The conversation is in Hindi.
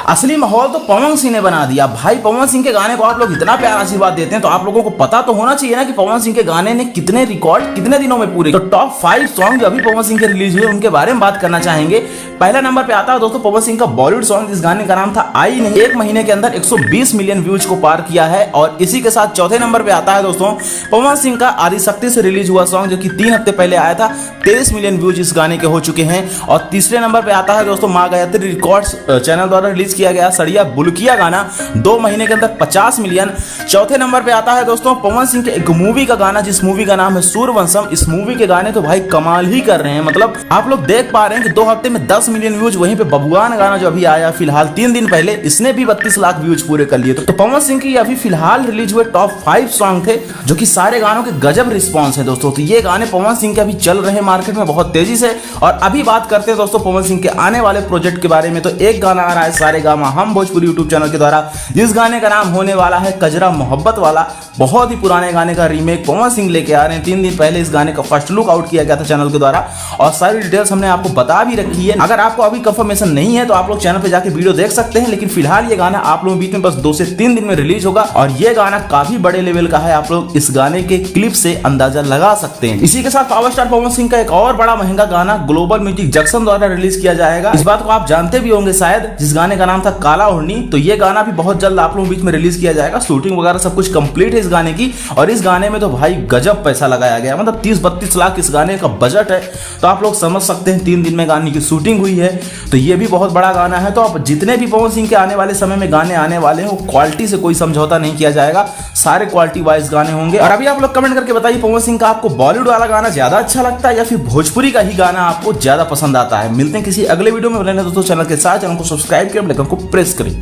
असली माहौल तो पवन सिंह ने बना दिया भाई। पवन सिंह के गाने को आप लोग इतना प्यार आशीर्वाद देते हैं तो आप लोगों को पता तो होना चाहिए ना कि पवन सिंह के गाने ने कितने रिकॉर्ड कितने दिनों में पूरे। तो टॉप 5 सॉन्ग जो अभी पवन सिंह के रिलीज हुए उनके बारे में बात करना चाहेंगे। पहला नंबर पे आता है दोस्तों पवन सिंह का बॉलीवुड सॉन्ग। इस गाने का नाम था आई नहीं। 1 महीने के अंदर 120 मिलियन व्यूज को पार किया है। और इसी के साथ चौथे नंबर पे आता है दोस्तों पवन सिंह का आदिशक्ति से रिलीज हुआ सॉन्ग जो कि 3 हफ्ते पहले आया था। 23 मिलियन व्यूज इस गाने के हो चुके हैं। और तीसरे नंबर पे आता है दोस्तों मां गायत्री रिकॉर्ड्स चैनल द्वारा रिलीज किया गया सड़िया बुलकिया गाना 2 महीने के अंदर 50 मिलियन। चौथे नंबर पे आता है दोस्तों पवन सिंह के एक मूवी का गाना जिस मूवी का नाम है सूर्यवंशम। इस मूवी के गाने तो भाई कमाल ही कर रहे हैं। मतलब आप लोग देख पा रहे हैं कि 2 हफ्ते में 10 मिलियन व्यूज। वहीं पे बबुआन गाना जो अभी आया फिलहाल 3 दिन पहले इसने भी 32 लाख व्यूज पूरे कर लिए। तो पवन सिंह की अभी फिलहाल रिलीज हुए टॉप 5 सॉन्ग थे जो कि सारे गानों के गजब रिस्पॉन्स है दोस्तों। तो ये गाने पवन सिंह के अभी चल रहे हैं मार्केट में बहुत तेजी से। और अभी बात करते हैं दोस्तों पवन सिंह के आने वाले प्रोजेक्ट के बारे में। तो एक गाना आ रहा है सारेगामा हम भोजपुरी यूट्यूब चैनल के द्वारा जिस गाने का नाम होने वाला है कजरा मोहब्बत वाला। बहुत ही पुराने गाने का रीमेक पवन सिंह लेके आ रहे हैं। 3 दिन पहले इस गाने का फर्स्ट लुक आउट किया गया था चैनल के द्वारा और सारी डिटेल्स हमने आपको बता भी रखी है। अगर आपको अभी कंफर्मेशन नहीं है तो आप लोग चैनल पे जाके वीडियो देख सकते हैं। लेकिन फिलहाल ये गाना आप लोगों के बीच में बस 2 से 3 दिन में रिलीज होगा और ये गाना काफी बड़े लेवल का है। आप लोग इस गाने के क्लिप से अंदाजा लगा सकते हैं। इसी के साथ पावर स्टार पवन सिंह का एक और बड़ा महंगा गाना ग्लोबल म्यूजिक जंक्शन द्वारा रिलीज किया जाएगा। इस बात को आप जानते भी होंगे शायद, जिस गाने का नाम था काला ओढ़नी। तो ये गाना भी बहुत जल्द आप लोगों के बीच में रिलीज किया जाएगा। शूटिंग वगैरह सब कुछ कंप्लीट है इस गाने की। और इस गाने में तो भाई गजब पैसा लगाया गया। मतलब 30-32 लाख इस गाने का बजट है। तो आप लोग समझ सकते हैं 3 दिन में गाने की शूटिंग हुई है। तो ये भी बहुत बड़ा गाना है। तो आप जितने भी पवन सिंह के आने वाले समय में गाने आने वाले हैं वो क्वालिटी से कोई समझौता नहीं किया जाएगा। सारे क्वालिटी वाइज गाने होंगे। और अभी आप लोग कमेंट करके बताइए पवन सिंह का आपको बॉलीवुड वाला गाना ज्यादा अच्छा लगता है या फिर भोजपुरी का ही गाना आपको ज्यादा पसंद आता है। मिलते हैं किसी अगले वीडियो में। दोस्तों चैनल के साथ चैनल को सब्सक्राइब करें, बेल आइकन को प्रेस करें।